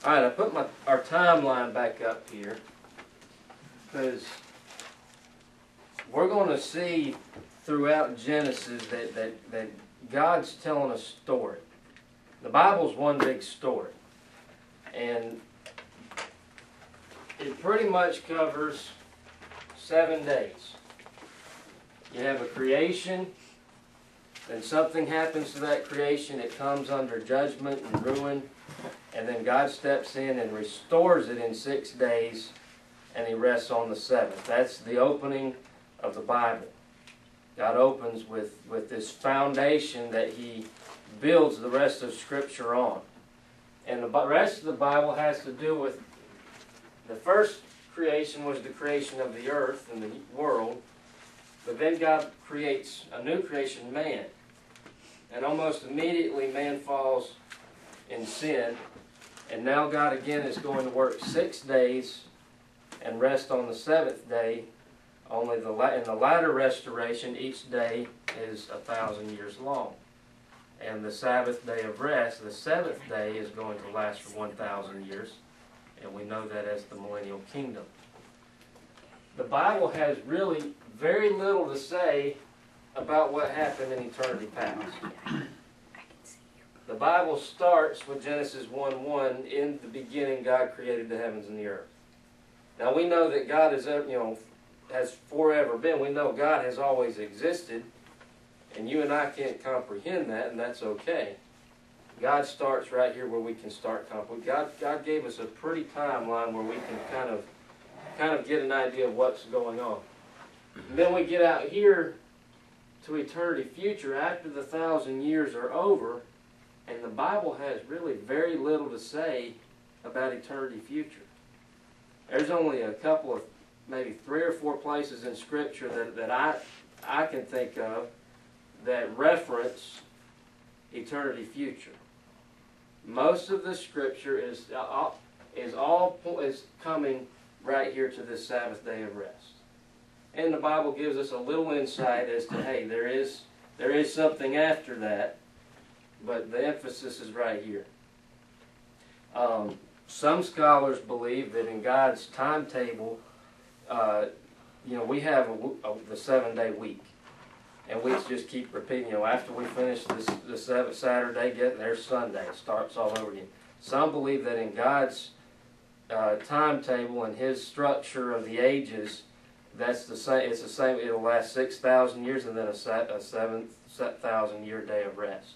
All right, I put our timeline back up here because we're going to see throughout Genesis that God's telling a story. The Bible's one big story. And it pretty much covers 7 days. You have a creation, then something happens to that creation, it comes under judgment and ruin, and then God steps in and restores it in 6 days, and He rests on the 7th. That's the opening of the Bible. God opens with this foundation that He builds the rest of Scripture on. And the rest of the Bible has to do with the first creation was the creation of the earth and the world, but then God creates a new creation, man. And almost immediately man falls in sin, and now God again is going to work 6 days and rest on the 7th day. Only in the latter restoration, each day is 1,000 years long. And the Sabbath day of rest, the 7th day, is going to last for 1,000 years. And we know that as the millennial kingdom. The Bible has really very little to say about what happened in eternity past. The Bible starts with Genesis 1:1. In the beginning, God created the heavens and the earth. Now we know that God is, has forever been. We know God has always existed, and you and I can't comprehend that, and that's okay. God starts right here where we can start comprehending. God gave us a pretty timeline where we can kind of get an idea of what's going on. And then we get out here to eternity future after the 1,000 years are over, and the Bible has really very little to say about eternity future. There's only a couple of, maybe 3 or 4 places in Scripture that I can think of that reference eternity future. Most of the Scripture is coming right here to this Sabbath day of rest. And the Bible gives us a little insight as to, hey, there is something after that, but the emphasis is right here. Some scholars believe that in God's timetable, we have the 7-day week. And we just keep repeating, after we finish the 7th Saturday, there's Sunday. It starts all over again. Some believe that in God's timetable and His structure of the ages, that's the same. It's the same. It'll last 6,000 years and then a 7,000-year day of rest.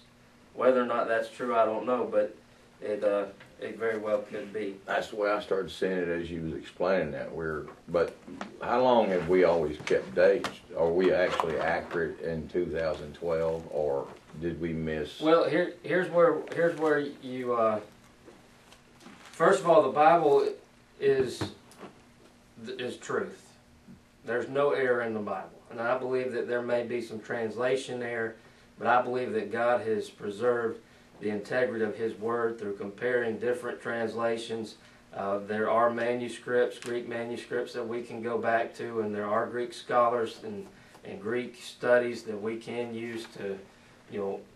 Whether or not that's true, I don't know, but it very well could be. That's the way I started seeing it as you was explaining that. But how long have we always kept dates? Are we actually accurate in 2012, or did we miss? Well, here's where you. First of all, the Bible is truth. There's no error in the Bible, and I believe that there may be some translation error, but I believe that God has preserved the integrity of His Word through comparing different translations. There are manuscripts, Greek manuscripts that we can go back to, and there are Greek scholars and Greek studies that we can use to,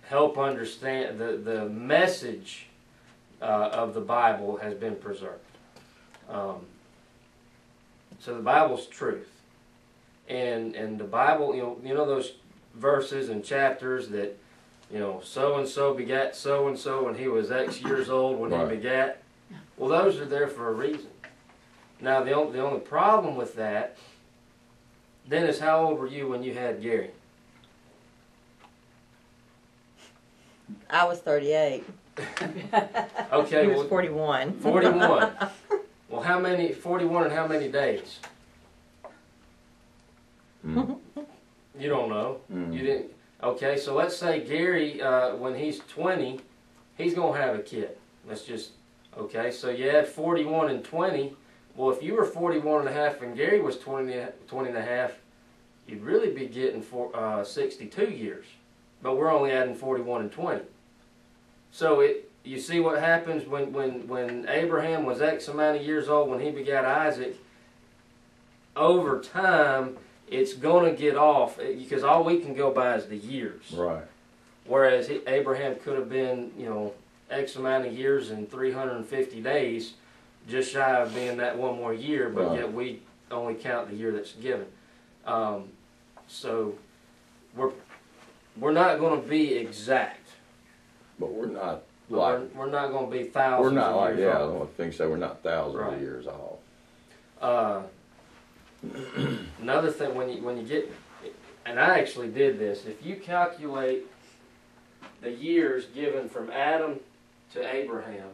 help understand the message of the Bible has been preserved. So the Bible's truth, and the Bible, you know those verses and chapters that, so-and-so begat so-and-so when he was X years old when he begat. Well, those are there for a reason. Now, the only problem with that, Dennis, how old were you when you had Gary? I was 38. Okay. He was 41. 41. Well, 41 and how many days? You don't know. You didn't. Okay, so let's say Gary, when he's 20, he's going to have a kid. Let's just, okay, so you add 41 and 20. Well, if you were 41 and a half and Gary was 20 and a half, you'd really be getting 62 years. But we're only adding 41 and 20. So you see what happens when Abraham was X amount of years old when he begat Isaac. Over time, it's going to get off because all we can go by is the years. Right. Whereas Abraham could have been, X amount of years and 350 days, just shy of being that one more year, but Right. yet we only count the year that's given. So we're not going to be exact. But we're not But like, we're not going to be thousands we're not of like, years yeah, off. I think so, we're not thousands Right. of years off. Another thing, when you get, and I actually did this, if you calculate the years given from Adam to Abraham,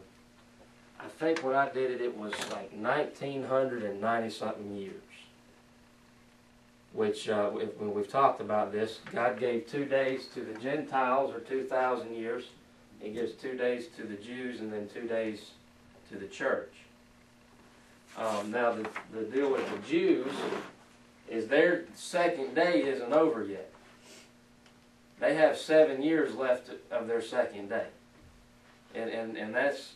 I think when I did it, it was like 1990 something years. Which, when we've talked about this, God gave 2 days to the Gentiles, or 2,000 years. He gives 2 days to the Jews, and then 2 days to the church. Now, the deal with the Jews is their second day isn't over yet. They have 7 years left of their second day. And that's,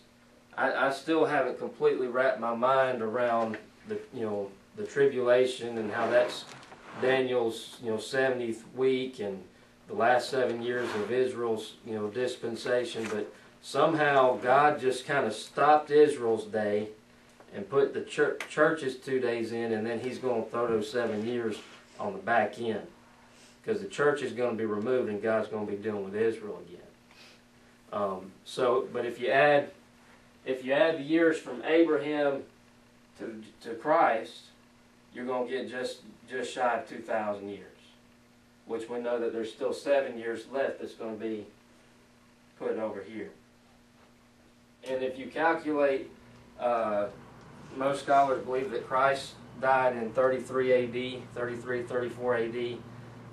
I still haven't completely wrapped my mind around the tribulation and how that's Daniel's 70th week and the last 7 years of Israel's dispensation, but somehow God just kind of stopped Israel's day and put the church's 2 days in, and then he's going to throw those 7 years on the back end, because the church is going to be removed and God's going to be dealing with Israel again. But if you add the years from Abraham to Christ, you're going to get just shy of 2,000 years, which we know that there's still 7 years left that's going to be put over here. And if you calculate, most scholars believe that Christ died in 33 AD, 34 AD,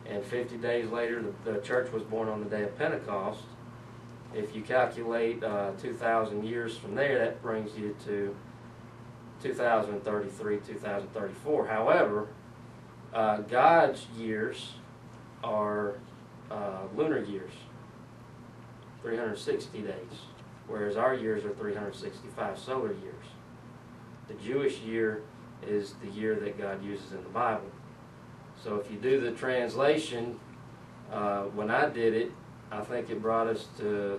and 50 days later the church was born on the day of Pentecost. If you calculate 2,000 years from there, that brings you to 2033, 2034. However, God's years are lunar years, 360 days, whereas our years are 365 solar years. The Jewish year is the year that God uses in the Bible. So if you do the translation, when I did it, I think it brought us to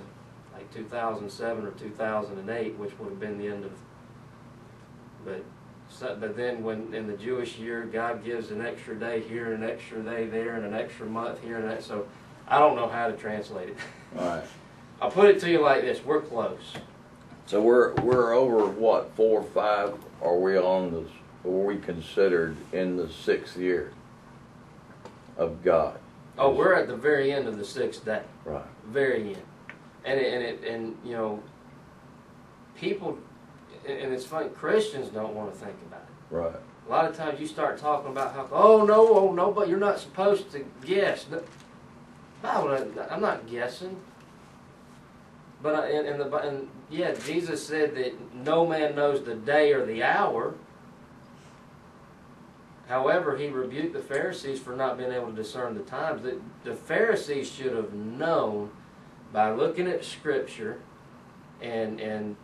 like 2007 or 2008, which would have been the end of. But then when in the Jewish year, God gives an extra day here, an extra day there, and an extra month here and that. So I don't know how to translate it. All right. I'll put it to you like this: we're close. So we're over what, 4 or 5? Are we on the? Were we considered in the 6th year of God? Oh, we're at the very end of the 6th day. Right. Very end. And people, and it's funny, Christians don't want to think about it. Right. A lot of times you start talking about how, oh no, but you're not supposed to guess. Bible, I'm not guessing. But yeah, Jesus said that no man knows the day or the hour. However, he rebuked the Pharisees for not being able to discern the times. The Pharisees should have known by looking at Scripture and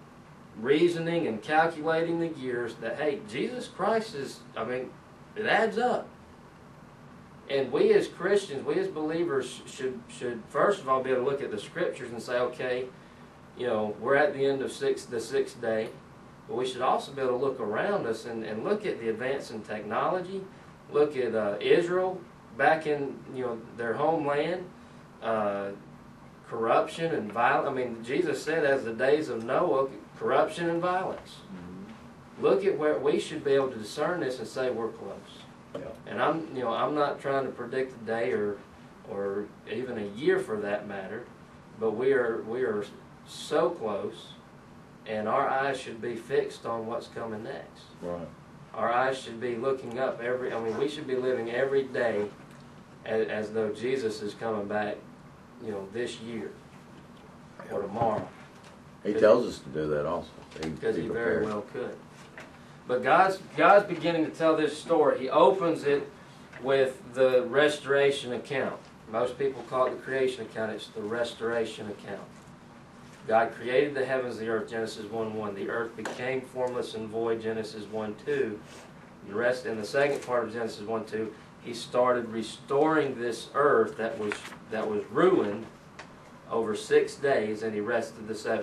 reasoning and calculating the years that, hey, Jesus Christ is, it adds up. And we as Christians, we as believers should first of all be able to look at the Scriptures and say, okay, we're at the end of the 6th day. But we should also be able to look around us and look at the advance in technology, look at Israel back in their homeland, corruption and violence. Jesus said, as the days of Noah, corruption and violence. Mm-hmm. Look at where we should be able to discern this and say we're close. Yeah. And I'm not trying to predict a day or even a year for that matter, but we are so close. And our eyes should be fixed on what's coming next. Right. Our eyes should be looking up we should be living every day as though Jesus is coming back, this year or tomorrow. He tells us to do that also. Because he very well could. But God's beginning to tell this story. He opens it with the restoration account. Most people call it the creation account. It's the restoration account. God created the heavens, the earth, Genesis 1:1. The earth became formless and void, Genesis 1:2. The rest, in the second part of Genesis 1:2, he started restoring this earth that was ruined over 6 days, and he rested the 7th.